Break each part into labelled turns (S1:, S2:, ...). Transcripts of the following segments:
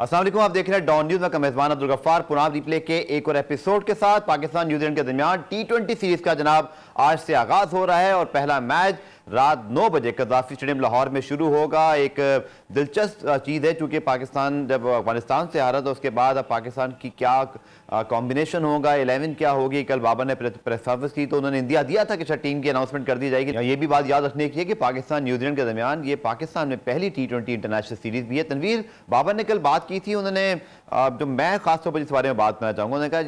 S1: अस्सलाम वालेकुम, आप देख रहे हैं डॉन न्यूज में मेजबान अब्दुल गफ्फार पुराना रिप्ले के एक और एपिसोड के साथ। पाकिस्तान न्यूजीलैंड के दरमियान T20 सीरीज का जनाब आज से आगाज हो रहा है और पहला मैच रात 9 बजे कज़ाफ़ी स्टेडियम लाहौर में शुरू होगा। एक दिलचस्प चीज़ है क्योंकि पाकिस्तान जब अफगानिस्तान से हारा तो उसके बाद अब पाकिस्तान की क्या कॉम्बिनेशन होगा, 11 क्या होगी। कल बाबर ने प्रेस कॉन्फ्रेंस की तो उन्होंने इंदिया दिया था कि शायद टीम की अनाउंसमेंट कर दी जाएगी। ये भी बात याद रखने की है कि पाकिस्तान न्यूजीलैंड के दरमियान ये पाकिस्तान में पहली T20 इंटरनेशनल सीरीज भी है। तनवीर बाबर ने कल बात की थी, उन्होंने जो मैं खासतौर पर इस बारे में बात करना चाहूँगा, उन्होंने कहा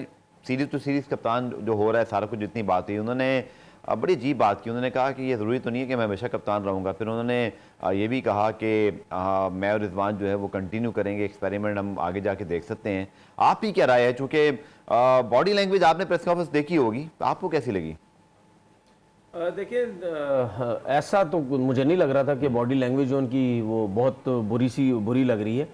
S1: सीरीज टू सीरीज कप्तान जो हो रहा है सारा कुछ जितनी बात हुई, उन्होंने बड़ी अजीब बात की। उन्होंने कहा कि ये ज़रूरी तो नहीं है कि मैं हमेशा कप्तान रहूँगा। फिर उन्होंने ये भी कहा कि मैं और रिजवान जो है वो कंटिन्यू करेंगे, एक्सपेरिमेंट हम आगे जाके देख सकते हैं। आप ही क्या राय है, चूँकि बॉडी लैंग्वेज आपने प्रेस कॉन्फ्रेंस देखी होगी, आपको कैसी लगी?
S2: देखिए, ऐसा तो मुझे नहीं लग रहा था कि बॉडी लैंग्वेज उनकी वो बहुत बुरी लग रही है।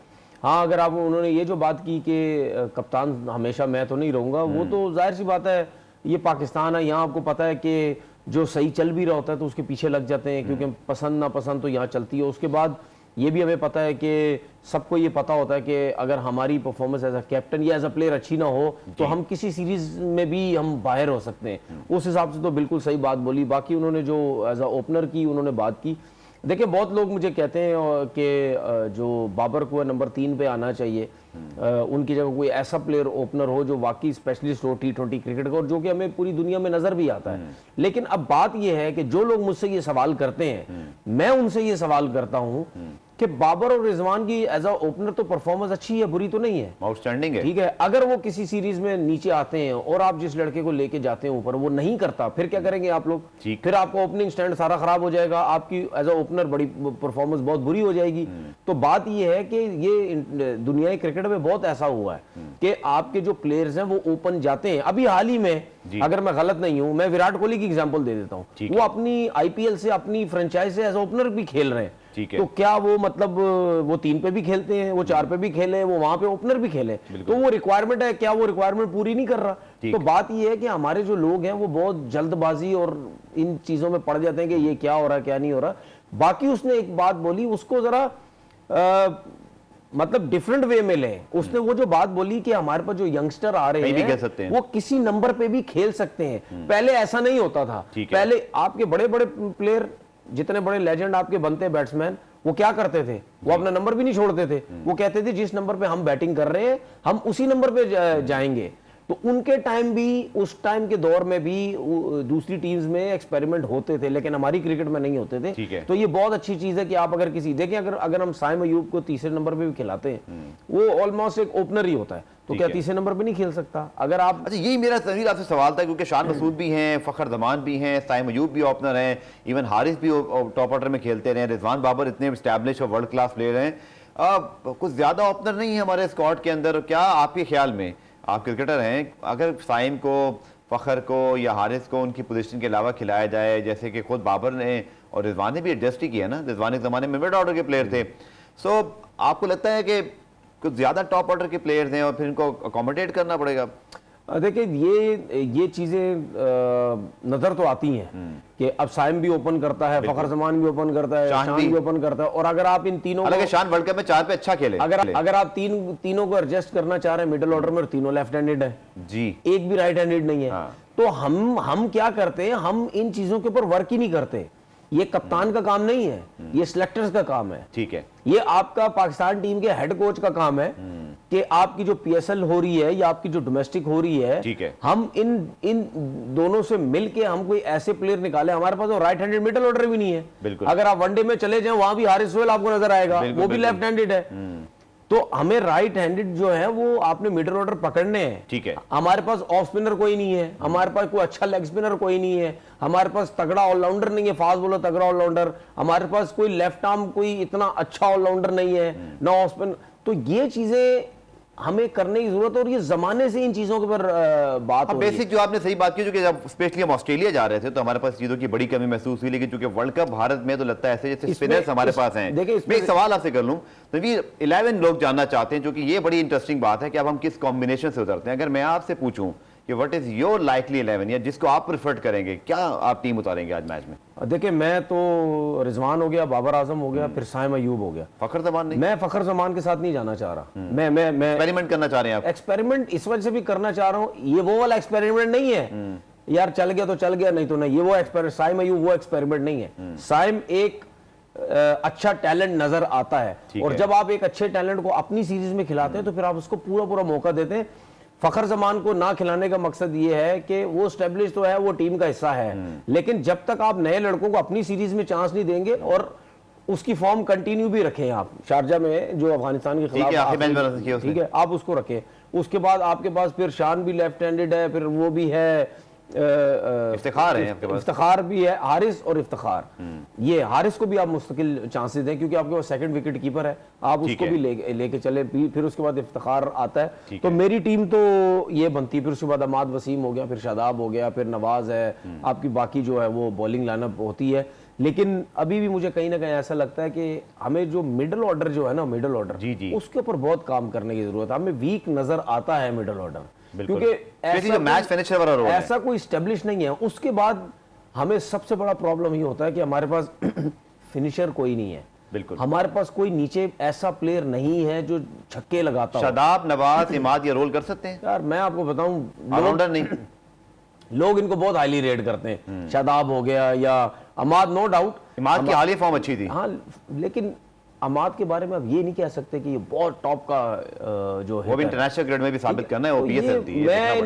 S2: हाँ, अगर आप उन्होंने ये जो बात की कि कप्तान हमेशा मैं तो नहीं रहूँगा, वो तो जाहिर सी बात है, ये पाकिस्तान है। यहाँ आपको पता है कि जो सही चल भी रहा होता है तो उसके पीछे लग जाते हैं, क्योंकि पसंद नापसंद तो यहाँ चलती है। उसके बाद ये भी हमें पता है कि सबको ये पता होता है कि अगर हमारी परफॉर्मेंस एज अ कैप्टन या एज अ प्लेयर अच्छी ना हो तो हम किसी सीरीज में भी हम बाहर हो सकते हैं। उस हिसाब से तो बिल्कुल सही बात बोली। बाकी उन्होंने जो एज अ ओपनर की उन्होंने बात की, देखिए बहुत लोग मुझे कहते हैं कि जो बाबर को नंबर 3 पे आना चाहिए, उनकी जगह कोई ऐसा प्लेयर ओपनर हो जो वाकई स्पेशलिस्ट हो T20 क्रिकेट का, और जो कि हमें पूरी दुनिया में नजर भी आता है। लेकिन अब बात यह है कि जो लोग मुझसे ये सवाल करते हैं, मैं उनसे ये सवाल करता हूं कि बाबर और रिजवान की एज अ ओपनर तो परफॉर्मेंस अच्छी है, बुरी तो नहीं है,
S1: आउटस्टैंडिंग है।
S2: ठीक है। अगर वो किसी सीरीज में नीचे आते हैं और आप जिस लड़के को लेके जाते हैं ऊपर वो नहीं करता, फिर क्या करेंगे आप लोग? फिर आपका ओपनिंग स्टैंड सारा खराब हो जाएगा, आपकी एज अ ओपनर बड़ी परफॉर्मेंस बहुत बुरी हो जाएगी। तो बात ये है कि ये दुनिया क्रिकेट में बहुत ऐसा हुआ है कि आपके जो प्लेयर्स हैं वो ओपन जाते हैं। अभी हाल ही में, अगर मैं गलत नहीं हूं, मैं विराट कोहली की एग्जांपल दे देता हूं। वो अपनी आईपीएल से, अपनी फ्रेंचाइज से एज ओपनर भी खेल रहे हैं। तो क्या वो मतलब वो 3 पे भी खेलते हैं, वो 4 पे भी खेले, वो वहां पे ओपनर भी खेले, तो वो रिक्वायरमेंट है, क्या वो रिक्वायरमेंट पूरी नहीं कर रहा? तो बात ये है कि हमारे जो लोग हैं वो बहुत जल्दबाजी और इन चीजों में पड़ जाते हैं कि ये क्या हो रहा है क्या नहीं हो रहा। बाकी उसने एक बात बोली, उसको जरा मतलब डिफरेंट वे में लें। उसने वो जो बात बोली कि हमारे पास जो यंगस्टर आ रहे हैं वो किसी नंबर पे भी खेल सकते हैं। पहले ऐसा नहीं होता था। पहले आपके बड़े बड़े प्लेयर, जितने बड़े लेजेंड आपके बनते हैं बैट्समैन, वो क्या करते थे? वो अपना नंबर भी नहीं छोड़ते थे। वो कहते थे जिस नंबर पे हम बैटिंग कर रहे हैं हम उसी नंबर पे जाएंगे। तो उनके टाइम भी, उस टाइम के दौर में भी दूसरी टीम्स में एक्सपेरिमेंट होते थे, लेकिन हमारी क्रिकेट में नहीं होते थे। तो ये बहुत अच्छी चीज है कि आप अगर किसी देखें, अगर हम साइम अयूब को तीसरे नंबर पे भी खिलाते हैं, वो ऑलमोस्ट एक ओपनर ही होता है, तो क्या तीसरे नंबर पे नहीं खेल सकता? अगर आप
S1: अच्छा, यही मेरा तनवीर आपसे सवाल था, क्योंकि शान मसूद भी हैं, फखर जमान भी हैं, साइम अयूब भी ओपनर हैं, इवन हारिस भी टॉप ऑर्डर में खेलते रहे, रिजवान बाबर इतने स्टैब्लिश और वर्ल्ड क्लास प्लेयर हैं। कुछ ज्यादा ओपनर नहीं है हमारे स्क्वाड के अंदर। क्या आपके ख्याल में, आप क्रिकेटर हैं, अगर साइम को, फखर को या हारिस को उनकी पोजीशन के अलावा खिलाया जाए, जैसे कि खुद बाबर ने और रिजवान ने भी एडजस्ट ही किया ना, रिजवान एक ज़माने में मिड ऑर्डर के प्लेयर थे, सो आपको लगता है कि कुछ ज़्यादा टॉप ऑर्डर के प्लेयर्स हैं और फिर इनको अकोमोडेट करना पड़ेगा?
S2: देखिए, ये चीजें नजर तो आती हैं कि अब साइम भी ओपन करता है, फखर जमान भी ओपन करता है, शान भी ओपन करता है, और अगर आप इन तीनों को,
S1: शान वर्ल्ड कप में 4 पे अच्छा खेले,
S2: अगर आप तीनों को एडजस्ट करना चाह रहे हैं मिडिल ऑर्डर में, और तीनों लेफ्ट हैंडेड है जी, एक भी राइट हैंडेड नहीं है, तो हम क्या करते हैं, हम इन चीजों के ऊपर वर्क ही नहीं करते। ये कप्तान का काम नहीं है, ये सिलेक्टर्स का काम है।
S1: ठीक है,
S2: ये आपका पाकिस्तान टीम के हेड कोच का काम है कि आपकी जो पीएसएल हो रही है या आपकी जो डोमेस्टिक हो रही है,
S1: ठीक है,
S2: हम इन दोनों से मिलके हम कोई ऐसे प्लेयर निकाले। हमारे पास तो राइट हैंडेड मिडिल ऑर्डर भी नहीं है। अगर आप वनडे में चले जाएं, वहां भी हारिस सोहेल आपको नजर आएगा, वो भी लेफ्ट हैंडेड है। तो हमें राइट हैंडेड जो है वो आपने मिडिल ऑर्डर पकड़ने हैं।
S1: ठीक है,
S2: हमारे पास ऑफ स्पिनर कोई नहीं है, हमारे पास कोई अच्छा लेग स्पिनर कोई नहीं है, हमारे पास तगड़ा ऑलराउंडर नहीं है, फास्ट बॉलर तगड़ा ऑलराउंडर, हमारे पास कोई लेफ्ट आर्म कोई इतना अच्छा ऑलराउंडर नहीं है, ना ऑफ स्पिन। तो ये चीजें हमें करने की जरूरत है, और ये जमाने से इन चीजों के ऊपर बात हो रही है।
S1: बेसिक जो आपने सही बात की, क्योंकि जब स्पेशली हम ऑस्ट्रेलिया जा रहे थे तो हमारे पास चीजों की बड़ी कमी महसूस हुई, लेकिन चूंकि वर्ल्ड कप भारत में तो लगता है ऐसे जैसे स्पिनर्स हमारे पास हैं। मैं एक सवाल आपसे कर लूं, तो 11 लोग जानना चाहते हैं, जो कि ये बड़ी इंटरेस्टिंग बात है कि अब हम किस कॉम्बिनेशन से उतरते हैं। अगर मैं आपसे पूछूं कि व्हाट इज योर लाइकली 11 या जिसको आप प्रेफर करेंगे, क्या आप टीम उतारेंगे आज मैच में?
S2: देखिए, मैं तो रिजवान हो गया, बाबर आजम हो गया, फिर साइम अयूब हो गया।
S1: फखर जमान नहीं?
S2: मैं फखर जमान के साथ नहीं जाना चाह रहा। मैं
S1: एक्सपेरिमेंट करना चाह रहे हैं आप?
S2: एक्सपेरिमेंट इस वजह से भी करना चाह रहा हूँ, ये वो वाला एक्सपेरिमेंट नहीं है यार, चल गया तो चल गया, नहीं तो नहीं। ये वो एक्सपेरिमेंट, साइम अयूब वो एक्सपेरिमेंट नहीं है। साइम एक अच्छा टैलेंट नजर आता है, और जब आप एक अच्छे टैलेंट को अपनी सीरीज में खिलाते हैं तो फिर आप उसको पूरा पूरा मौका देते हैं। फखर जमान को ना खिलाने का मकसद ये है कि वो स्टेब्लिश तो है, वो टीम का हिस्सा है, लेकिन जब तक आप नए लड़कों को अपनी सीरीज में चांस नहीं देंगे और उसकी फॉर्म कंटिन्यू भी रखें, आप शारजा में जो अफगानिस्तान के खिलाफ, ठीक है, आप उसको रखें। उसके बाद आपके पास फिर शान भी लेफ्ट हैंडेड है, फिर वो भी है,
S1: इफ्तिखार है आपके पास,
S2: इफ्तिखार भी है, हारिस और इफ्तिखार। ये हारिस को भी आप मुस्तकिल चांसेस दें, क्योंकि आपके पास सेकंड विकेट कीपर है, आप उसको भी लेके चले। फिर उसके बाद इफ्तिखार आता है, तो मेरी टीम तो ये बनती। फिर उसके बाद अमाद वसीम हो गया, फिर शादाब हो गया, फिर नवाज है, आपकी बाकी जो है वो बॉलिंग लाइनअप होती है। लेकिन अभी भी मुझे कहीं ना कहीं ऐसा लगता है कि हमें जो मिडिल ऑर्डर जो है ना, मिडिल ऑर्डर, उसके ऊपर बहुत काम करने की जरूरत है। हमें वीक नजर आता है मिडिल ऑर्डर, क्योंकि ऐसा कोई स्टेब्लिश नहीं है। उसके बाद हमें सबसे बड़ा प्रॉब्लम ये होता है कि हमारे पास फिनिशर कोई नहीं है।
S1: बिल्कुल, हमारे
S2: हमारे पास कोई नीचे ऐसा प्लेयर नहीं है जो छक्के लगाता हो।
S1: शादाब, नवाज, इमाद ये रोल कर सकते हैं
S2: यार, मैं आपको बताऊं,
S1: ऑलराउंडर नहीं,
S2: लोग इनको बहुत हाईली रेट करते हैं। शादाब हो गया या अमाद, नो डाउट
S1: इमाद की हालिया फॉर्म अच्छी थी,
S2: हाँ, लेकिन अमाद के बारे में आप ये नहीं कह सकते कि ये बहुत टॉप का जो है,
S1: वो भी इंटरनेशनल ग्रेड में भी साबित करना है, वो पीएसएल थी।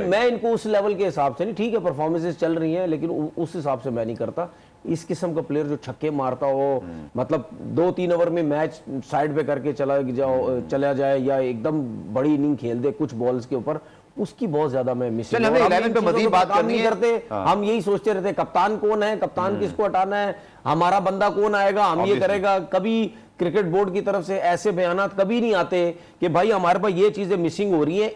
S2: मैं इनको उस लेवल के हिसाब से नहीं, ठीक है परफॉर्मेंसेस चल रही हैं, लेकिन उस हिसाब से मैं नहीं करता। इस किस्म का प्लेयर जो छक्के मारता हो, मतलब 2-3 ओवर में मैच साइड पे करके चला जाए या एकदम बड़ी इनिंग खेल दे कुछ बॉल्स के ऊपर, उसकी बहुत ज्यादा मैं मिसिंग।
S1: हमें 11 पे मजीद बात करनी
S2: नहीं करते। हम यही सोचते रहते कप्तान कौन है, कप्तान किसको हटाना है, हमारा बंदा कौन आएगा, हम ये करेगा। कभी क्रिकेट बोर्ड की तरफ से ऐसे बयानात कभी नहीं आते कि भाई हमारे पास ये चीजें मिसिंग हो रही हैं,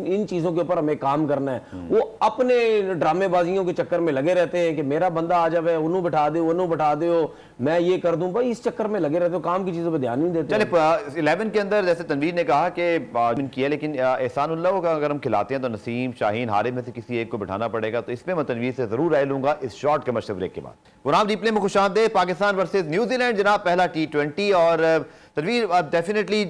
S2: इन चीजों के ऊपर हमें काम करना है। वो अपने ड्रामेबाजियों के चक्कर में लगे रहते हैं कि मेरा बंदा आ जाए, उन्हों बिठा दो, मैं ये कर दूं, भाई इस चक्कर में लगे रहते हो, काम की चीजों पर ध्यान नहीं देते।
S1: चले 11 के अंदर जैसे तनवीर ने कहा कि किया, लेकिन एहसानुल्लाह को अगर हम खिलाते हैं तो नसीम, शाहीन, हारिस में से किसी एक को बिठाना पड़ेगा। तो इसमें मैं तनवीर से जरूर राय लूंगा इस शॉर्ट कमर्शियल ब्रेक के बाद। गुलाम रिप्ले में खुशामदीद। पाकिस्तान वर्सेज न्यूजीलैंड जनाब, पहला T20, और तनवीर डेफिनेटली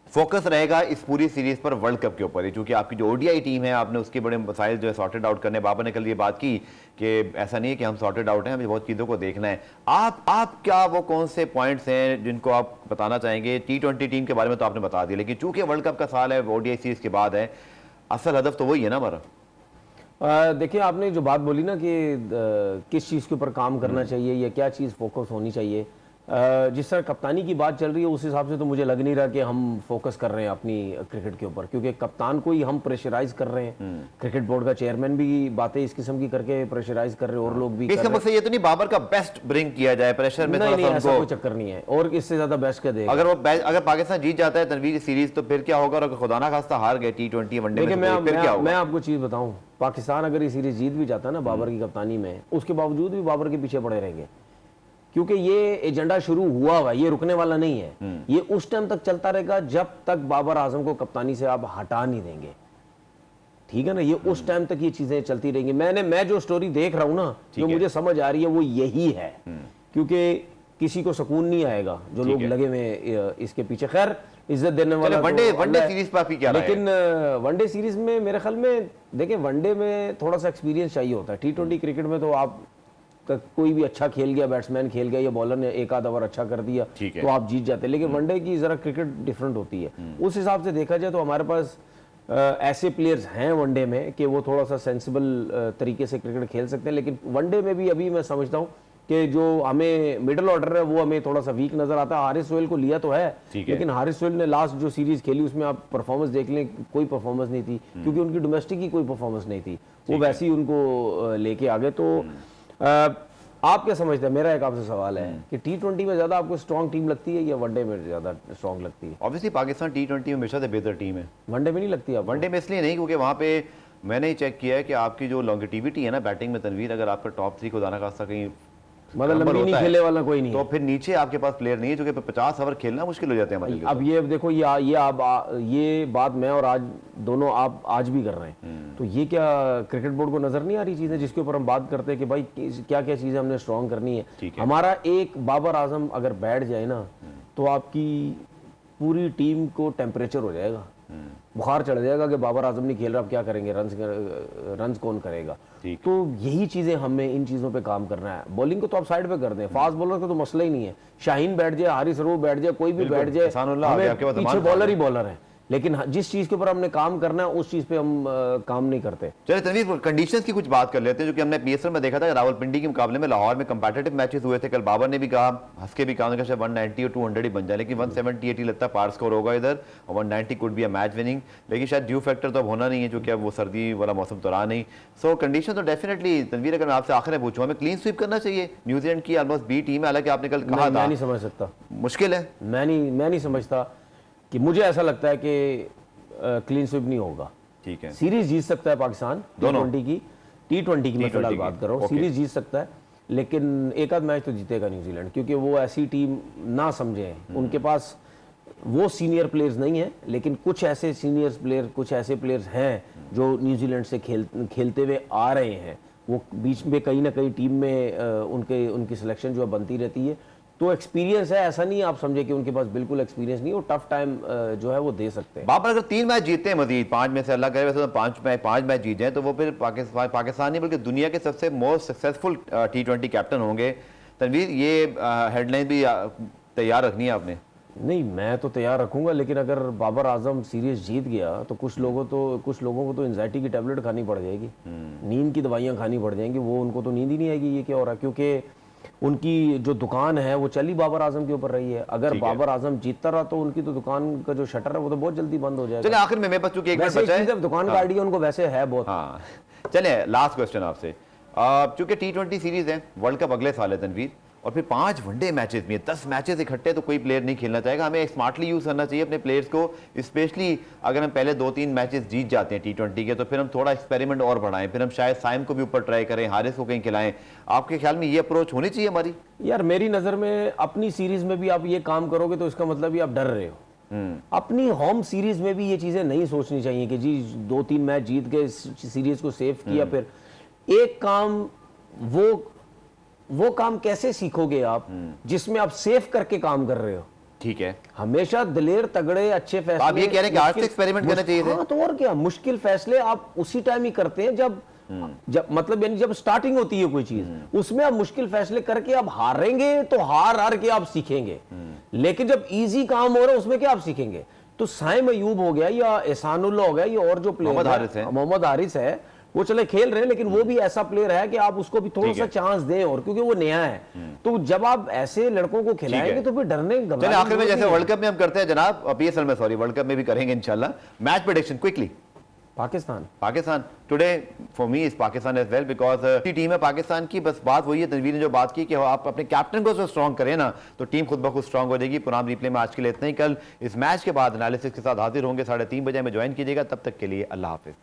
S1: फोकस रहेगा इस पूरी सीरीज पर वर्ल्ड कप के ऊपर ही, क्योंकि आपकी जो ओडीआई टीम है, आपने उसके बड़े मसाइल जो है सॉर्टेड आउट करने। बाबर ने कल ये बात की कि ऐसा नहीं है कि हम सॉर्टेड आउट हैं, हमें बहुत चीज़ों को देखना है। आप क्या वो कौन से पॉइंट्स हैं जिनको आप बताना चाहेंगे? T20 टीम के बारे में तो आपने बता दिया, लेकिन चूंकि वर्ल्ड कप का साल है, ओडीआई सीरीज के बाद है, असल हदफ तो वही है ना हमारा।
S2: देखिए, आपने जो बात बोली ना कि किस चीज़ के ऊपर काम करना चाहिए या क्या चीज़ फोकस होनी चाहिए, जिस तरह कप्तानी की बात चल रही है उस हिसाब से तो मुझे लग नहीं रहा कि हम फोकस कर रहे हैं अपनी क्रिकेट के ऊपर, क्योंकि कप्तान को ही हम प्रेशराइज कर रहे हैं। क्रिकेट बोर्ड का चेयरमैन भी बातें इस किस्म की करके प्रेशराइज कर रहे हैं, और लोग भी
S1: इसका मकसद ये तो नहीं बाबर का बेस्ट ब्रिंग किया जाए प्रेशर में,
S2: नहीं, ऐसा कोई चक्कर नहीं है, और इससे ज्यादा बेस्ट क्या देगा।
S1: अगर पाकिस्तान जीत जाता है तनवीर सीरीज तो फिर क्या होगा, और खुदा ना खास्ता हार गए T20 वनडे में फिर क्या होगा?
S2: मैं आपको चीज बताऊं, पाकिस्तान अगर ये सीरीज जीत भी जाता है ना बाबर की कप्तानी में, उसके बावजूद भी बाबर के पीछे पड़े रहेंगे, क्योंकि ये एजेंडा शुरू हुआ हुआ, ये रुकने वाला नहीं है। ये उस टाइम तक चलता रहेगा जब तक बाबर आजम को कप्तानी से आप हटा नहीं देंगे, ठीक है ना। ये उस टाइम तक ये चीजें चलती रहेंगी। मैं जो स्टोरी देख रहा हूं ना, जो मुझे समझ आ रही है वो यही है, क्योंकि किसी को सुकून नहीं आएगा जो लोग लगे हुए इसके पीछे। खैर, इज्जत देने वाला
S1: वनडे सीरीज पर क्या,
S2: लेकिन वनडे सीरीज में मेरे ख्याल में देखिए, वनडे में थोड़ा सा एक्सपीरियंस चाहिए होता है। T20 क्रिकेट में तो आप कोई भी अच्छा खेल गया, बैट्समैन खेल गया या बॉलर ने एक आध ओवर अच्छा कर दिया तो आप जीत जाते हैं, लेकिन वनडे की जरा क्रिकेट डिफरेंट होती है। उस हिसाब से देखा जाए तो हमारे पास ऐसे प्लेयर्स हैं वनडे में कि वो थोड़ा सा सेंसिबल तरीके से क्रिकेट खेल सकते हैं, लेकिन वनडे में भी अभी मैं समझता हूँ कि जो हमें मिडिल ऑर्डर है वो हमें थोड़ा सा वीक नजर आता है। हारिस सोहेल को लिया तो है, लेकिन हारिस सोहेल ने लास्ट जो सीरीज खेली उसमें आप परफॉर्मेंस देख लें, कोई परफॉर्मेंस नहीं थी, क्योंकि उनकी डोमेस्टिक की कोई परफॉर्मेंस नहीं थी, वो वैसे ही उनको लेके आ गए। तो आप क्या समझते हैं? मेरा एक आपसे सवाल है कि T20 में ज्यादा आपको स्ट्रॉन्ग टीम लगती है या वनडे में ज्यादा स्ट्रॉन्ग लगती है?
S1: ऑब्वियसली पाकिस्तान T20 में हमेशा से बेहतर टीम है।
S2: वनडे में नहीं लगती है?
S1: वनडे में इसलिए नहीं, क्योंकि वहाँ पे मैंने चेक किया है कि आपकी जो लॉन्गेटिविटी है ना बैटिंग में तनवीर, अगर आपका टॉप 3 को दाना खास्ता कहीं
S2: मतलब
S1: क्रम्बल
S2: लंबी नहीं
S1: होता है,
S2: खेलने वाला कोई नहीं
S1: तो
S2: है।
S1: फिर नीचे आपके पास प्लेयर नहीं है, जो कि 50 ओवर खेलना मुश्किल हो जाते हैं हमारे लिए।
S2: अब ये देखो, ये बात मैं और आज दोनों आप आज भी कर रहे हैं, तो ये क्या क्रिकेट बोर्ड को नजर नहीं आ रही चीजें जिसके ऊपर हम बात करते हैं कि भाई क्या क्या चीजें हमने स्ट्रांग करनी है।
S1: ठीक है।
S2: हमारा एक बाबर आजम अगर बैठ जाए ना, तो आपकी पूरी टीम को टेम्परेचर हो जाएगा, बुखार चढ़ जाएगा कि बाबर आजम नहीं खेल रहा, अब क्या करेंगे, रन्स कौन करेगा। तो यही चीजें हमें इन चीजों पे काम करना है। बॉलिंग को तो आप साइड पे कर दें, फास्ट बॉलर का तो मसला ही नहीं है। शाहीन बैठ जाए, हारिस रऊफ बैठ जाए, कोई भी बैठ जाए, हमें पीछे बॉलर ही बॉलर है। लेकिन जिस चीज के ऊपर हमने काम करना है उस चीज पे हम काम नहीं करते।
S1: चलिए तनवीर, कंडीशंस की कुछ बात कर लेते हैं, जो कि हमने पीएसएल में देखा था। रावलपिंडी के मुकाबले में लाहौर में कंपेटिटिव मैचेस हुए थे। कल बाबर ने भी कहा, हंस के भी कहा, शायद 190 और 200 ही बन जाए, लेकिन 170-80 लगता है पार स्कोर होगा इधर, और 190 could be a match winning. लेकिन शायद ड्यू फैक्टर तो अब होना नहीं है, क्योंकि अब वो सर्दी वाला मौसम तो रहा नहीं। सो कंडीशन तो डेफिनेटली तनवीर, अगर मैं आपसे आखिर में पूछूं, हमें क्लीन स्वीप करना चाहिए। न्यूजीलैंड की ऑलमोस्ट बी टीम है, हालांकि आपने कल कहा था।
S2: मैं नहीं समझ सकता,
S1: मुश्किल है।
S2: मैं नहीं समझता कि, मुझे ऐसा लगता है कि क्लीन स्वीप नहीं होगा।
S1: ठीक है,
S2: सीरीज जीत सकता है पाकिस्तान, टी20 की मैं फिलहाल बात कर रहा हूँ। सीरीज जीत सकता है, लेकिन एक आध मैच तो जीतेगा न्यूजीलैंड, क्योंकि वो ऐसी टीम ना समझे, उनके पास वो सीनियर प्लेयर्स नहीं है, लेकिन कुछ ऐसे सीनियर प्लेयर, कुछ ऐसे प्लेयर्स हैं जो न्यूजीलैंड से खेलते हुए आ रहे हैं। वो बीच में कहीं ना कहीं टीम में उनकी सिलेक्शन जो है बनती रहती है, तो एक्सपीरियंस है। ऐसा नहीं आप समझे कि उनके पास बिल्कुल एक्सपीरियंस नहीं, वो टफ टाइम जो है वो दे सकते हैं।
S1: बाबर अगर 3 मैच जीतते हैं मजीद 5 में से, अल्लाह करे वैसे तो 5 मैच जीत जाए, तो वो फिर पाकिस्तान नहीं बल्कि दुनिया के सबसे मोस्ट सक्सेसफुल T20 कैप्टन होंगे। तनवीर, ये हेडलाइन भी तैयार रखनी है आपने।
S2: नहीं, मैं तो तैयार रखूंगा, लेकिन अगर बाबर आजम सीरीज जीत गया तो कुछ लोगों को तो एंजाइटी की टैबलेट खानी पड़ जाएगी, नींद की दवाइयां खानी पड़ जाएंगी। वो उनको तो नींद ही नहीं आएगी ये क्या हो रहा है, क्योंकि उनकी जो दुकान है वो चली बाबर आजम के ऊपर रही है। अगर बाबर आजम जीतता रहा तो उनकी तो दुकान का जो शटर है वो तो बहुत जल्दी बंद हो जाएगा।
S1: चलिए आखिर में मेरे पास चूंकि एक मिनट बचा है,
S2: दुकान का आइडिया उनको वैसे है बहुत।
S1: हाँ, चलिए लास्ट क्वेश्चन आपसे। चूंकि T20 सीरीज है, वर्ल्ड कप अगले साल है तनवीर, और फिर 5 वनडे मैचेस भी हैं, 10 मैचेस इकट्ठे तो कोई प्लेयर नहीं खेलना चाहेगा। हमें स्मार्टली यूज करना चाहिए अपने प्लेयर्स को, स्पेशली अगर हम पहले 2-3 मैचेस जीत जाते हैं T20 के, तो फिर हम थोड़ा एक्सपेरिमेंट और बढ़ाएं, फिर हम शायद साइम को भी ऊपर ट्राई करें, हारिस को कहीं खिलाएं। आपके ख्याल में ये अप्रोच होनी चाहिए हमारी?
S2: यार मेरी नजर में अपनी सीरीज में भी आप ये काम करोगे तो इसका मतलब ही आप डर रहे हो। अपनी होम सीरीज में भी ये चीजें नहीं सोचनी चाहिए कि जी 2-3 मैच जीत के सीरीज को सेव किया। फिर एक काम, वो काम कैसे सीखोगे आप जिसमें आप सेफ करके काम कर रहे हो?
S1: ठीक है,
S2: हमेशा दिलेर तगड़े अच्छे फैसले।
S1: आप ये कह रहे हैं कि आज से एक्सपेरिमेंट करना चाहिए थे?
S2: हाँ, तो और क्या, मुश्किल फैसले आप उसी टाइम ही करते हैं जब मतलब यानी जब स्टार्टिंग होती है कोई चीज, उसमें आप मुश्किल फैसले करके आप हारेंगे तो हार के आप सीखेंगे। लेकिन जब इजी काम हो रहा है उसमें क्या आप सीखेंगे? तो साइम अयूब हो गया या एहसानुल्लाह हो गया, ये और जो प्लेयर मोहम्मद हारिस है, वो चले खेल रहे हैं, लेकिन वो भी ऐसा प्लेयर है कि आप उसको भी थोड़ा सा चांस दें, और क्योंकि वो नया है। तो जब आप ऐसे लड़कों को खिलाएंगे तो फिर डरने
S1: चलिए आखिर में जैसे वर्ल्ड कप में हम करते हैं जनाब, PSL में सॉरी वर्ल्ड कप में भी करेंगे इंशाल्लाह। Match prediction quickly. Pakistan today for me is Pakistan as well, because team है पाकिस्तान की। बस बात वही है, तनवीर ने जो बात की कि आप अपने कैप्टन को जो स्ट्रॉन्ग करें ना, तो टीम खुद ब खुद स्ट्रॉन्ग हो जाएगी। पुराना रिप्ले में आज के लिए इतना ही। कल इस मैच के बाद एनालिसिस के साथ हाजिर होंगे 3:30 बजे में ज्वाइन कीजिएगा। तब तक के लिए अल्लाह हाफिज।